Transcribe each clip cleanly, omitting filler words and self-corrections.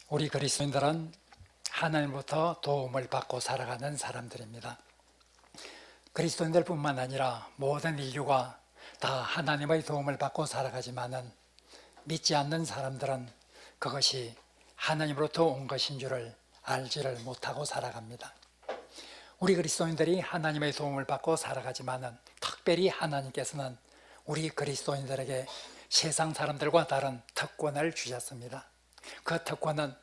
우리 그리스도인들은 하나님부터 도움을 받고 살아가는 사람들입니다. 그리스도인들뿐만 아니라 모든 인류가 다 하나님의 도움을 받고 살아가지만은 믿지 않는 사람들은 그것이 하나님으로부터 온 것인 줄을 알지를 못하고 살아갑니다. 우리 그리스도인들이 하나님의 도움을 받고 살아가지만은 특별히 하나님께서는 우리 그리스도인들에게 세상 사람들과 다른 특권을 주셨습니다. 그 특권은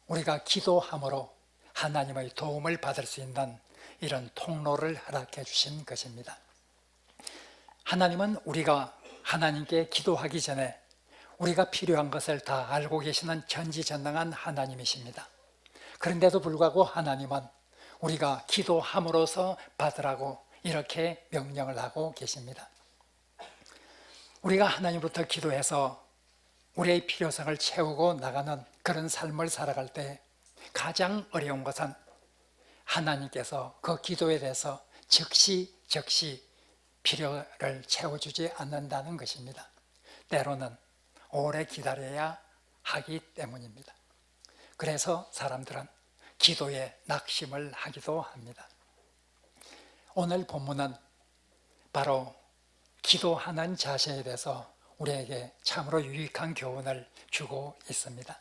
우리가 기도함으로 하나님의 도움을 받을 수 있는 이런 통로를 허락해 주신 것입니다. 하나님은 우리가 하나님께 기도하기 전에 우리가 필요한 것을 다 알고 계시는 전지전능한 하나님이십니다. 그런데도 불구하고 하나님은 우리가 기도함으로써 받으라고 이렇게 명령을 하고 계십니다. 우리가 하나님부터 기도해서 우리의 필요성을 채우고 나가는 그런 삶을 살아갈 때 가장 어려운 것은 하나님께서 그 기도에 대해서 즉시 필요를 채워주지 않는다는 것입니다. 때로는 오래 기다려야 하기 때문입니다. 그래서 사람들은 기도에 낙심을 하기도 합니다. 오늘 본문은 바로 기도하는 자세에 대해서 우리에게 참으로 유익한 교훈을 주고 있습니다.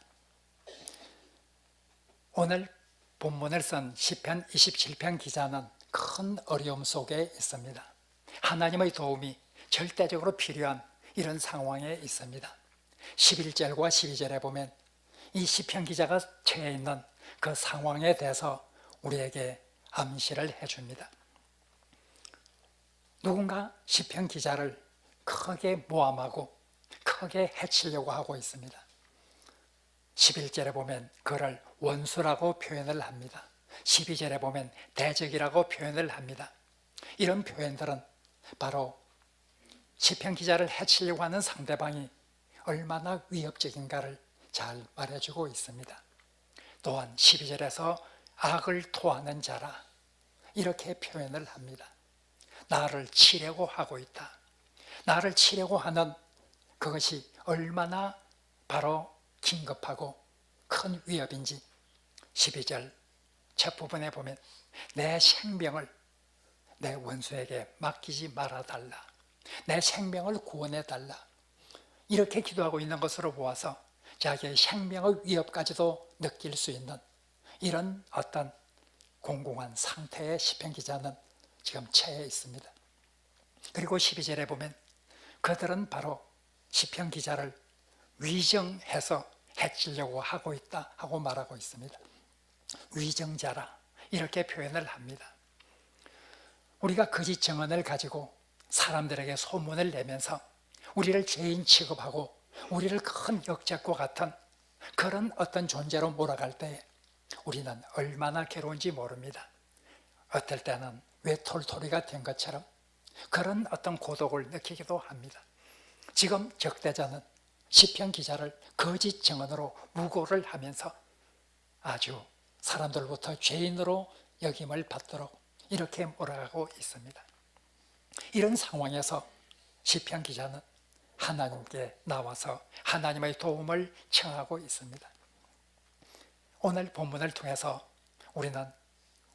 오늘 본문을 쓴 시편 27편 기자는 큰 어려움 속에 있습니다. 하나님의 도움이 절대적으로 필요한 이런 상황에 있습니다. 11절과 12절에 보면 이 시편 기자가 처해 있는 그 상황에 대해서 우리에게 암시를 해줍니다. 누군가 시편 기자를 크게 모함하고 크게 해치려고 하고 있습니다. 11절에 보면 그를 원수라고 표현을 합니다. 12절에 보면 대적이라고 표현을 합니다. 이런 표현들은 바로 시편 기자를 해치려고 하는 상대방이 얼마나 위협적인가를 잘 말해주고 있습니다. 또한 12절에서 악을 토하는 자라 이렇게 표현을 합니다. 나를 치려고 하고 있다. 나를 치려고 하는 그것이 얼마나 바로 긴급하고 큰 위협인지 12절 첫 부분에 보면 내 생명을 내 원수에게 맡기지 말아달라. 내 생명을 구원해달라. 이렇게 기도하고 있는 것으로 보아서 자기의 생명의 위협까지도 느낄 수 있는 이런 어떤 공공한 상태의 시편 기자는 지금 처해 있습니다. 그리고 12절에 보면 그들은 바로 시편 기자를 위정해서 해치려고 하고 있다 하고 말하고 있습니다. 위정자라 이렇게 표현을 합니다. 우리가 거짓 증언을 가지고 사람들에게 소문을 내면서 우리를 죄인 취급하고 우리를 큰 역적과 같은 그런 어떤 존재로 몰아갈 때 우리는 얼마나 괴로운지 모릅니다. 어떨 때는 외톨토리가 된 것처럼 그런 어떤 고독을 느끼기도 합니다. 지금 적대자는 시편 기자를 거짓 증언으로 무고를 하면서 아주 사람들부터 죄인으로 여김을 받도록 이렇게 몰아가고 있습니다. 이런 상황에서 시편 기자는 하나님께 나와서 하나님의 도움을 청하고 있습니다. 오늘 본문을 통해서 우리는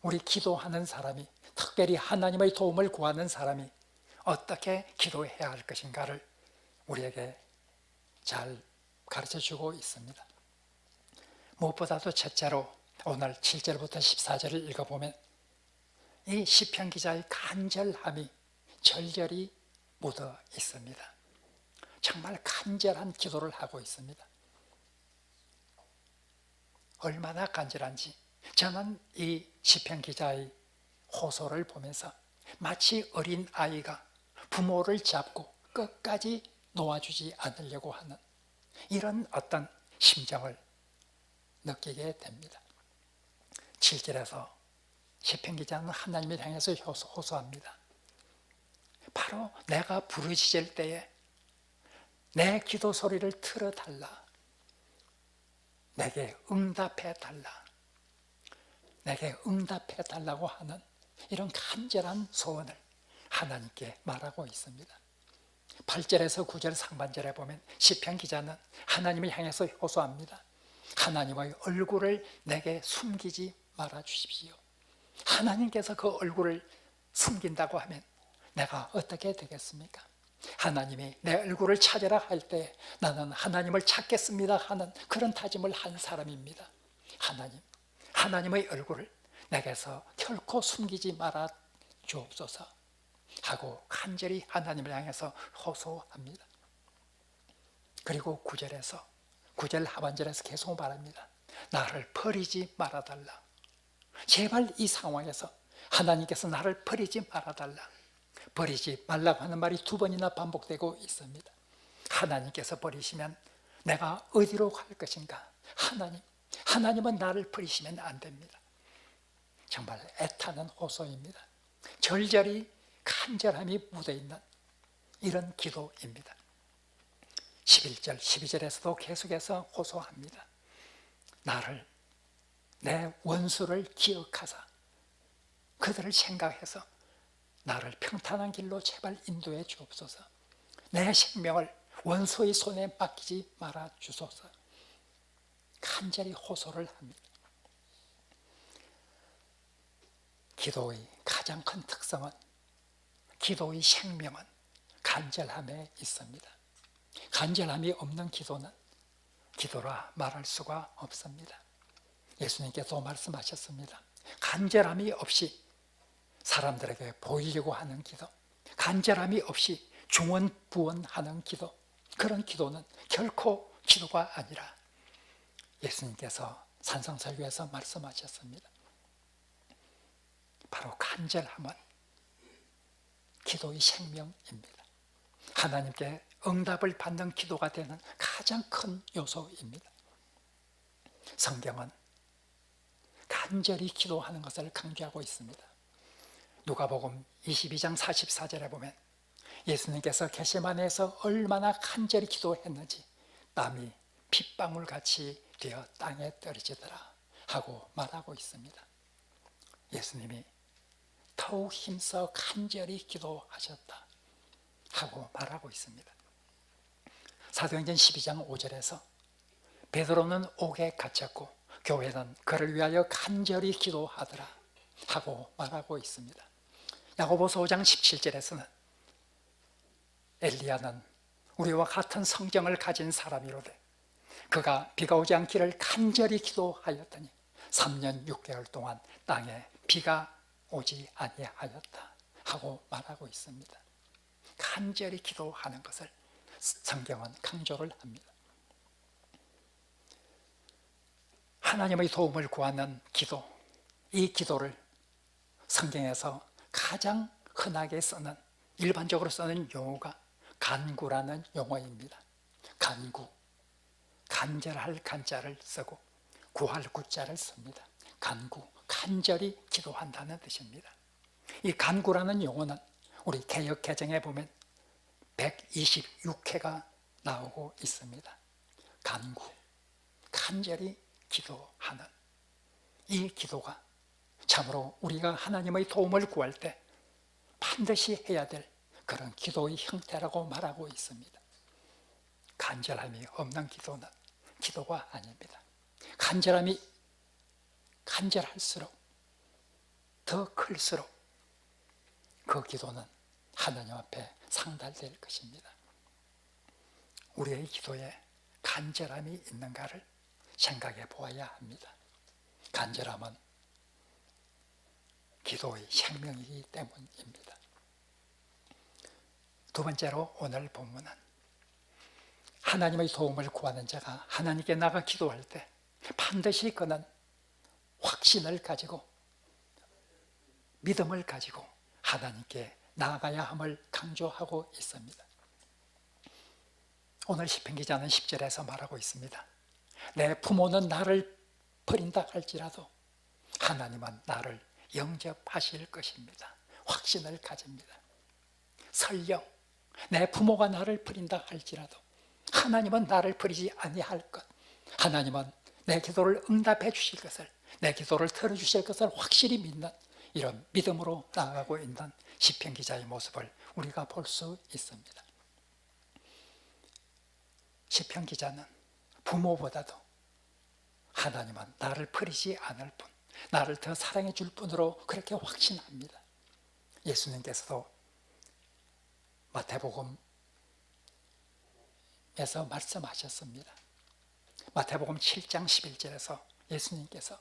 우리 기도하는 사람이 특별히 하나님의 도움을 구하는 사람이 어떻게 기도해야 할 것인가를 우리에게 잘 가르쳐주고 있습니다. 무엇보다도 첫째로 오늘 7절부터 14절을 읽어보면 이 시편 기자의 간절함이 절절히 묻어 있습니다. 정말 간절한 기도를 하고 있습니다. 얼마나 간절한지 저는 이 시편 기자의 호소를 보면서 마치 어린 아이가 부모를 잡고 끝까지 놓아주지 않으려고 하는 이런 어떤 심정을 느끼게 됩니다. 7절에서 시편 기자는 하나님을 향해서 호소합니다. 바로 내가 부르짖을 때에 내 기도 소리를 들어달라. 내게 응답해달라. 내게 응답해달라고 하는 이런 간절한 소원을 하나님께 말하고 있습니다. 8절에서 9절 상반절에 보면 시편 기자는 하나님을 향해서 호소합니다. 하나님의 얼굴을 내게 숨기지 말아 주십시오. 하나님께서 그 얼굴을 숨긴다고 하면 내가 어떻게 되겠습니까? 하나님이 내 얼굴을 찾으라 할 때 나는 하나님을 찾겠습니다 하는 그런 다짐을 한 사람입니다. 하나님의 얼굴을 내게서 결코 숨기지 말아 주옵소서 하고 간절히 하나님을 향해서 호소합니다. 그리고 9절 하반절에서 계속 말합니다. 나를 버리지 말아달라. 제발 이 상황에서 하나님께서 나를 버리지 말아달라. 버리지 말라고 하는 말이 2번이나 반복되고 있습니다. 하나님께서 버리시면 내가 어디로 갈 것인가? 하나님은 나를 버리시면 안 됩니다. 정말 애타는 호소입니다. 절절히 간절함이 묻어있는 이런 기도입니다. 11절, 12절에서도 계속해서 호소합니다. 나를, 내 원수를 기억하사 그들을 생각해서 나를 평탄한 길로 제발 인도해 주옵소서. 내 생명을 원수의 손에 맡기지 말아 주소서. 간절히 호소를 합니다. 기도의 가장 큰 특성은, 기도의 생명은 간절함에 있습니다. 간절함이 없는 기도는 기도라 말할 수가 없습니다. 예수님께서 말씀하셨습니다. 간절함이 없이 사람들에게 보이려고 하는 기도, 간절함이 없이 중언부언하는 기도, 그런 기도는 결코 기도가 아니라 예수님께서 산상설교에서 말씀하셨습니다. 바로 간절함은 기도의 생명입니다. 하나님께 응답을 받는 기도가 되는 가장 큰 요소입니다. 성경은 간절히 기도하는 것을 강조하고 있습니다. 누가복음 22장 44절에 보면 예수님께서 겟세마네에서 얼마나 간절히 기도했는지 땀이 핏방울같이 되어 땅에 떨어지더라 하고 말하고 있습니다. 예수님이 더욱 힘써 간절히 기도하셨다 하고 말하고 있습니다. 사도행전 12장 5절에서 베드로는 옥에 갇혔고 교회는 그를 위하여 간절히 기도하더라 하고 말하고 있습니다. 야고보서 5장 17절에서는 엘리야는 우리와 같은 성경을 가진 사람이로되 그가 비가 오지 않기를 간절히 기도하였더니 3년 6개월 동안 땅에 비가 오지 아니하였다 하고 말하고 있습니다. 간절히 기도하는 것을 성경은 강조를 합니다. 하나님의 도움을 구하는 기도, 이 기도를 성경에서 가장 흔하게 쓰는, 일반적으로 쓰는 용어가 간구라는 용어입니다. 간구, 간절할 간자를 쓰고 구할 구자를 씁니다. 간구, 간절히 기도한다는 뜻입니다. 이 간구라는 용어는 우리 개역 개정에 보면 126회가 나오고 있습니다. 간구, 간절히 기도하는 이 기도가 참으로 우리가 하나님의 도움을 구할 때 반드시 해야 될 그런 기도의 형태라고 말하고 있습니다. 간절함이 없는 기도는 기도가 아닙니다. 간절함이 간절할수록 더 클수록 그 기도는 하나님 앞에 상달될 것입니다. 우리의 기도에 간절함이 있는가를 생각해 보아야 합니다. 간절함은 기도의 생명이기 때문입니다. 두 번째로 오늘 본문은 하나님의 도움을 구하는 자가 하나님께 나가 기도할 때 반드시 그는 확신을 가지고 믿음을 가지고 하나님께 나아가야 함을 강조하고 있습니다. 오늘 시편 기자는 10절에서 말하고 있습니다. 내 부모는 나를 버린다 할지라도 하나님은 나를 영접하실 것입니다. 확신을 가집니다. 설령 내 부모가 나를 버린다 할지라도 하나님은 나를 버리지 아니할 것, 하나님은 내 기도를 응답해 주실 것을, 내 기도를 들어주실 것을 확실히 믿는 이런 믿음으로 나아가고 있는 시편 기자의 모습을 우리가 볼 수 있습니다. 시편 기자는 부모보다도 하나님은 나를 버리지 않을 뿐, 나를 더 사랑해 줄 뿐으로 그렇게 확신합니다. 예수님께서도 마태복음에서 말씀하셨습니다. 마태복음 7장 11절에서 예수님께서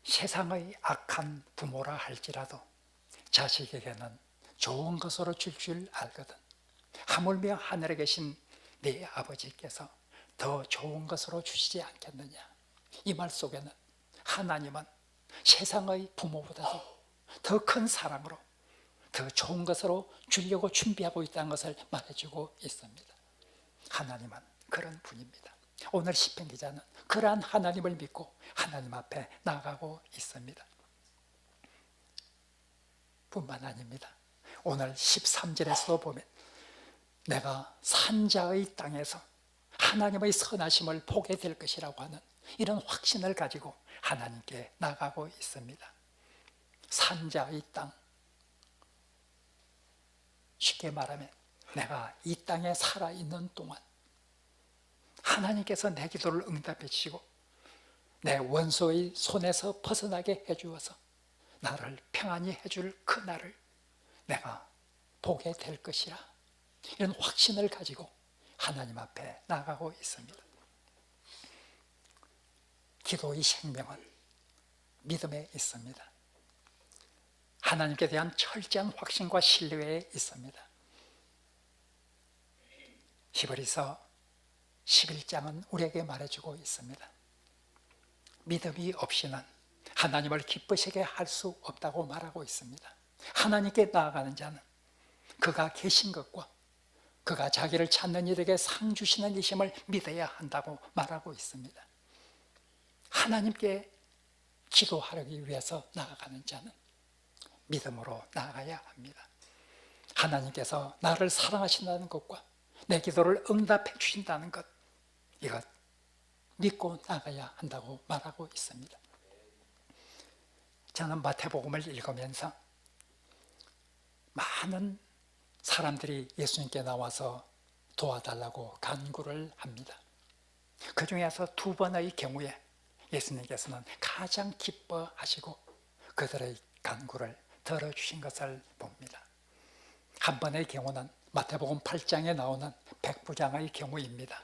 세상의 악한 부모라 할지라도 자식에게는 좋은 것으로 줄 알거든. 하물며 하늘에 계신 네 아버지께서 더 좋은 것으로 주시지 않겠느냐. 이 말 속에는 하나님은 세상의 부모보다도 더 큰 사랑으로 더 좋은 것으로 주려고 준비하고 있다는 것을 말해주고 있습니다. 하나님은 그런 분입니다. 오늘 시편 기자는 그러한 하나님을 믿고 하나님 앞에 나아가고 있습니다. 뿐만 아닙니다. 오늘 13절에서도 보면 내가 산자의 땅에서 하나님의 선하심을 보게 될 것이라고 하는 이런 확신을 가지고 하나님께 나가고 있습니다. 산자의 땅, 쉽게 말하면 내가 이 땅에 살아있는 동안 하나님께서 내 기도를 응답해 주시고 내 원수의 손에서 벗어나게 해주어서 나를 평안히 해줄 그 날을 내가 보게 될 것이라, 이런 확신을 가지고 하나님 앞에 나가고 있습니다. 기도의 생명은 믿음에 있습니다. 하나님께 대한 철저한 확신과 신뢰에 있습니다. 히브리서 11장은 우리에게 말해주고 있습니다. 믿음이 없이는 하나님을 기쁘시게 할 수 없다고 말하고 있습니다. 하나님께 나아가는 자는 그가 계신 것과 그가 자기를 찾는 이들에게 상 주시는 이심을 믿어야 한다고 말하고 있습니다. 하나님께 기도하기 위해서 나아가는 자는 믿음으로 나아가야 합니다. 하나님께서 나를 사랑하신다는 것과 내 기도를 응답해 주신다는 것, 이것 믿고 나가야 한다고 말하고 있습니다. 저는 마태복음을 읽으면서 많은 사람들이 예수님께 나와서 도와달라고 간구를 합니다. 그 중에서 두 번의 경우에 예수님께서는 가장 기뻐하시고 그들의 간구를 들어주신 것을 봅니다. 한 번의 경우는 마태복음 8장에 나오는 백부장의 경우입니다.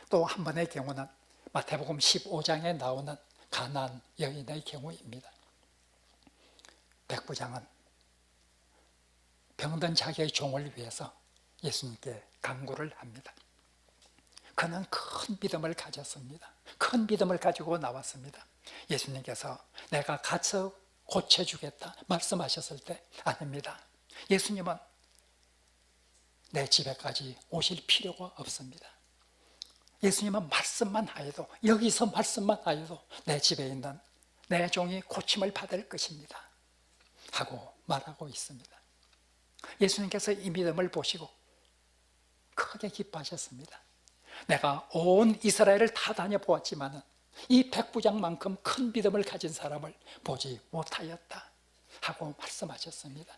또 한 번의 경우는 마태복음 15장에 나오는 가나안 여인의 경우입니다. 백부장은 병든 자기의 종을 위해서 예수님께 간구를 합니다. 그는 큰 믿음을 가졌습니다. 큰 믿음을 가지고 나왔습니다. 예수님께서 내가 가서 고쳐주겠다 말씀하셨을 때 아닙니다. 예수님은 내 집에까지 오실 필요가 없습니다. 예수님은 말씀만 하여도, 여기서 말씀만 하여도 내 집에 있는 내 종이 고침을 받을 것입니다 하고 말하고 있습니다. 예수님께서 이 믿음을 보시고 크게 기뻐하셨습니다. 내가 온 이스라엘을 다 다녀보았지만 이 백부장만큼 큰 믿음을 가진 사람을 보지 못하였다 하고 말씀하셨습니다.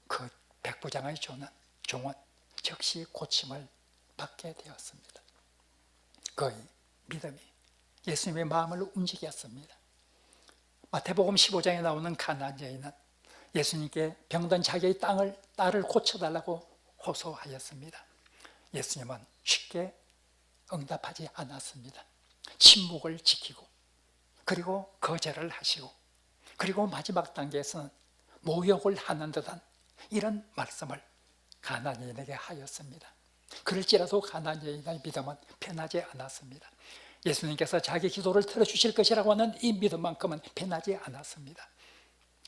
그 백부장의 종은 즉시 고침을 받게 되었습니다. 그 믿음이 예수님의 마음을 움직였습니다. 마태복음 15장에 나오는 가나안 여인은 예수님께 병든 자기의 딸을 고쳐달라고 호소하였습니다. 예수님은 쉽게 응답하지 않았습니다. 침묵을 지키고, 그리고 거절을 하시고, 그리고 마지막 단계에서는 모욕을 하는 듯한 이런 말씀을 가나안 여인에게 하였습니다. 그럴지라도 가나안 여인의 믿음은 변하지 않았습니다. 예수님께서 자기 기도를 들어주실 것이라고 하는 이 믿음만큼은 변하지 않았습니다.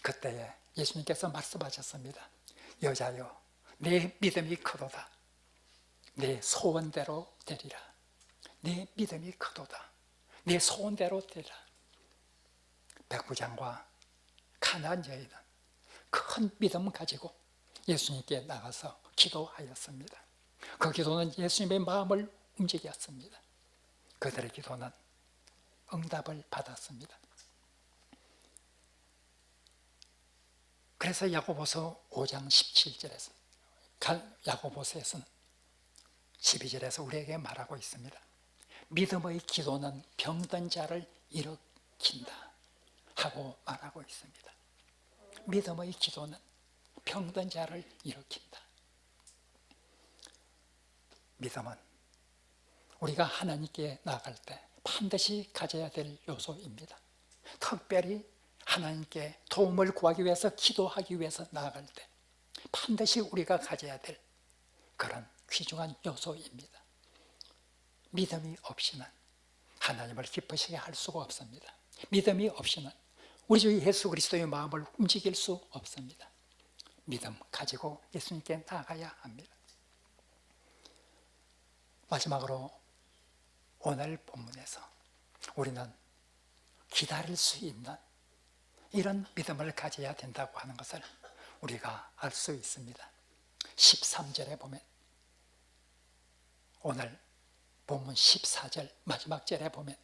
그때에 예수님께서 말씀하셨습니다. 여자여, 내 믿음이 크도다. 내 소원대로 되리라. 내 믿음이 크도다. 내 소원대로 되리라. 백부장과 가나안 여인은 큰 믿음 가지고 예수님께 나가서 기도하였습니다. 그 기도는 예수님의 마음을 움직였습니다. 그들의 기도는 응답을 받았습니다. 그래서 야고보서 5장 17절에서 야고보서에서는 12절에서 우리에게 말하고 있습니다. 믿음의 기도는 병든 자를 일으킨다 하고 말하고 있습니다. 믿음의 기도는 병든 자를 일으킨다. 믿음은 우리가 하나님께 나아갈 때 반드시 가져야 될 요소입니다. 특별히 하나님께 도움을 구하기 위해서 기도하기 위해서 나아갈 때 반드시 우리가 가져야 될 그런 귀중한 요소입니다. 믿음이 없이는 하나님을 기쁘시게 할 수가 없습니다. 믿음이 없이는 우리 주 예수 그리스도의 마음을 움직일 수 없습니다. 믿음 가지고 예수님께 나아가야 합니다. 마지막으로 오늘 본문에서 우리는 기다릴 수 있는 이런 믿음을 가져야 된다고 하는 것을 우리가 알 수 있습니다. 13절에 보면, 오늘 본문 14절 마지막 절에 보면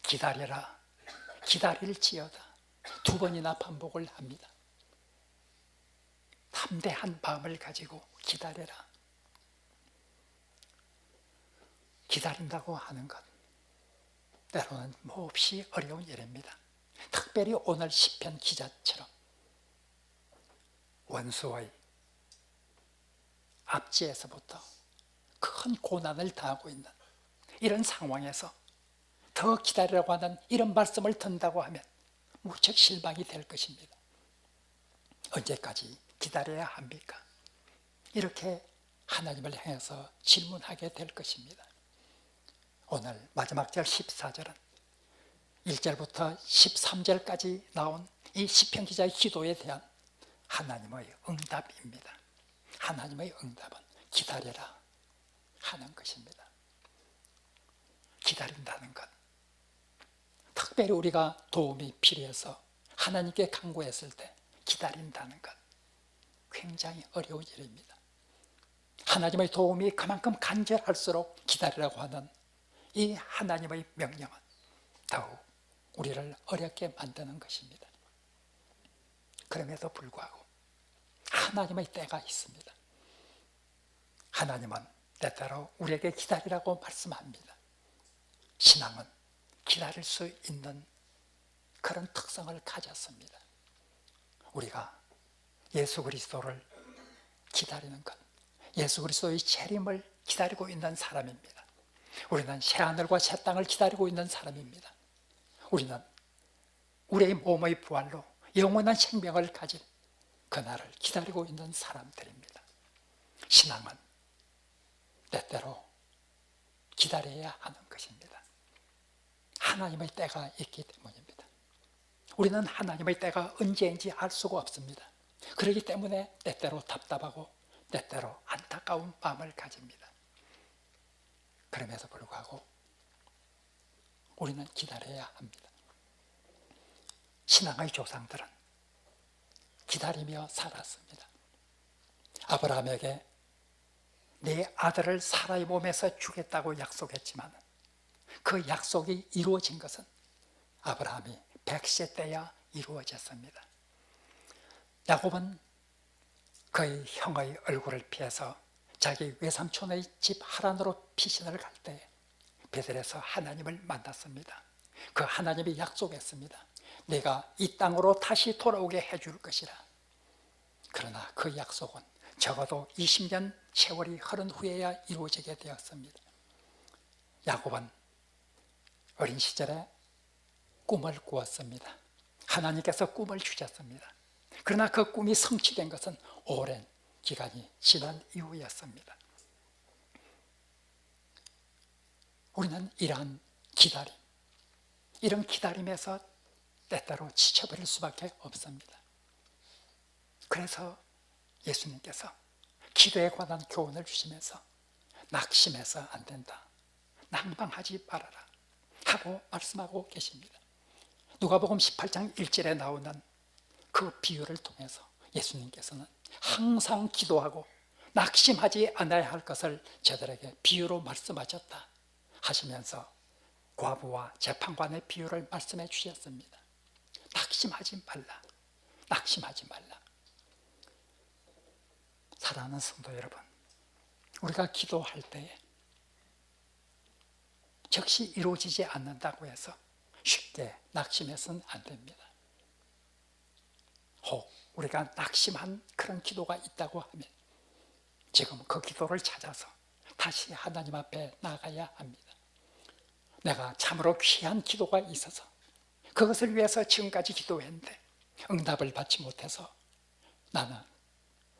기다려라, 기다릴지어다 두 번이나 반복을 합니다. 담대한 마음을 가지고 기다려라. 기다린다고 하는 것 때로는 몹시 어려운 일입니다. 특별히 오늘 시편 기자처럼 원수의 압제에서부터 큰 고난을 당하고 있는 이런 상황에서 더 기다리라고 하는 이런 말씀을 듣는다고 하면 무척 실망이 될 것입니다. 언제까지 기다려야 합니까? 이렇게 하나님을 향해서 질문하게 될 것입니다. 오늘 마지막 절 14절은 1절부터 13절까지 나온 이 시편 기자의 기도에 대한 하나님의 응답입니다. 하나님의 응답은 기다려라 하는 것입니다. 기다린다는 것, 특별히 우리가 도움이 필요해서 하나님께 간구했을 때 기다린다는 것, 굉장히 어려운 일입니다. 하나님의 도움이 그만큼 간절할수록 기다리라고 하는 이 하나님의 명령은 더욱 우리를 어렵게 만드는 것입니다. 그럼에도 불구하고 하나님의 때가 있습니다. 하나님은 때때로 우리에게 기다리라고 말씀합니다. 신앙은 기다릴 수 있는 그런 특성을 가졌습니다. 우리가 예수 그리스도를 기다리는 것, 예수 그리스도의 재림을 기다리고 있는 사람입니다. 우리는 새하늘과 새 땅을 기다리고 있는 사람입니다. 우리는 우리의 몸의 부활로 영원한 생명을 가진 그날을 기다리고 있는 사람들입니다. 신앙은 때때로 기다려야 하는 것입니다. 하나님의 때가 있기 때문입니다. 우리는 하나님의 때가 언제인지 알 수가 없습니다. 그렇기 때문에 때때로 답답하고 때때로 안타까운 마음을 가집니다. 그럼에도 불구하고 우리는 기다려야 합니다. 신앙의 조상들은 기다리며 살았습니다. 아브라함에게 내 아들을 사라의 몸에서 주겠다고 약속했지만 그 약속이 이루어진 것은 아브라함이 100세 때야 이루어졌습니다. 야곱은 그의 형의 얼굴을 피해서 자기 외삼촌의 집 하란으로 피신을 갈 때 베델에서 하나님을 만났습니다. 그 하나님이 약속했습니다. 내가 이 땅으로 다시 돌아오게 해줄 것이라. 그러나 그 약속은 적어도 20년 세월이 흐른 후에야 이루어지게 되었습니다. 야곱은 어린 시절에 꿈을 꾸었습니다. 하나님께서 꿈을 주셨습니다. 그러나 그 꿈이 성취된 것은 오랜 기간이 지난 이후였습니다. 우리는 이러한 기다림, 이런 기다림에서 때때로 지쳐버릴 수밖에 없습니다. 그래서 예수님께서 기도에 관한 교훈을 주시면서 낙심해서 안 된다, 낭망하지 말아라 하고 말씀하고 계십니다. 누가복음 18장 1절에 나오는 그 비유를 통해서 예수님께서는 항상 기도하고 낙심하지 않아야 할 것을 저들에게 비유로 말씀하셨다 하시면서 과부와 재판관의 비유를 말씀해 주셨습니다. 낙심하지 말라, 낙심하지 말라. 사랑하는 성도 여러분, 우리가 기도할 때에 즉시 이루어지지 않는다고 해서 쉽게 낙심해서는 안 됩니다. 혹 우리가 낙심한 그런 기도가 있다고 하면 지금 그 기도를 찾아서 다시 하나님 앞에 나가야 합니다. 내가 참으로 귀한 기도가 있어서 그것을 위해서 지금까지 기도했는데 응답을 받지 못해서 나는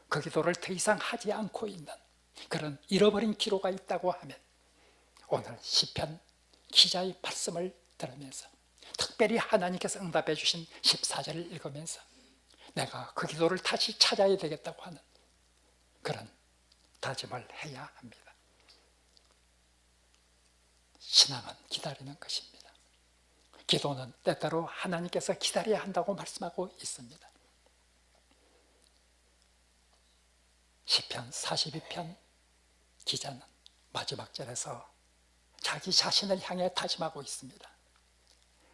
그 기도를 더 이상 하지 않고 있는 그런 잃어버린 기도가 있다고 하면 오늘 시편 기자의 말씀을 들으면서 특별히 하나님께서 응답해 주신 14절을 읽으면서 내가 그 기도를 다시 찾아야 되겠다고 하는 그런 다짐을 해야 합니다. 신앙은 기다리는 것입니다. 기도는 때때로 하나님께서 기다려야 한다고 말씀하고 있습니다. 시편 42편 기자는 마지막 절에서 자기 자신을 향해 다짐하고 있습니다.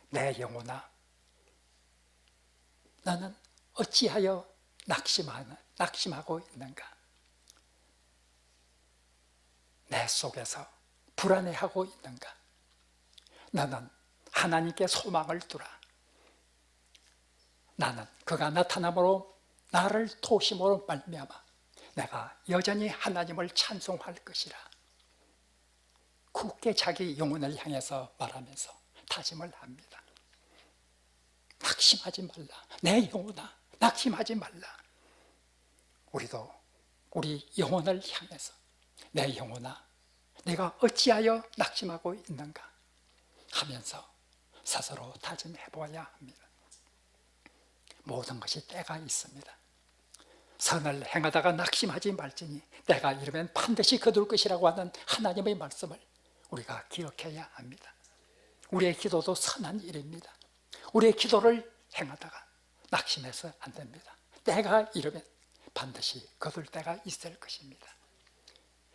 내 영혼아, 너는 어찌하여 낙심하고 있는가? 내 속에서 불안해하고 있는가? 너는 하나님께 소망을 두라. 나는 그가 나타남으로 나를 도심으로 말미암아 내가 여전히 하나님을 찬송할 것이라. 굳게 자기 영혼을 향해서 말하면서 다짐을 합니다. 낙심하지 말라. 내 영혼아, 낙심하지 말라. 우리도 우리 영혼을 향해서 내 영혼아, 내가 어찌하여 낙심하고 있는가 하면서 스스로 다짐해 보아야 합니다. 모든 것이 때가 있습니다. 선을 행하다가 낙심하지 말지니 때가 이르면 반드시 거둘 것이라고 하는 하나님의 말씀을 우리가 기억해야 합니다. 우리의 기도도 선한 일입니다. 우리의 기도를 행하다가 낙심해서 안 됩니다. 때가 이르면 반드시 거둘 때가 있을 것입니다.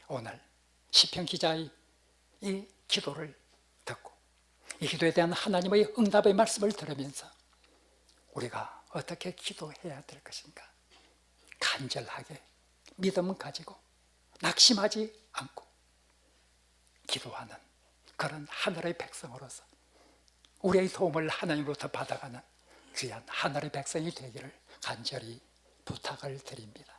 오늘 시편 기자의 이 기도를 듣고 이 기도에 대한 하나님의 응답의 말씀을 들으면서 우리가 어떻게 기도해야 될 것인가? 간절하게 믿음 가지고 낙심하지 않고 기도하는 그런 하늘의 백성으로서 우리의 도움을 하나님으로부터 받아가는 귀한 하늘의 백성이 되기를 간절히 부탁을 드립니다.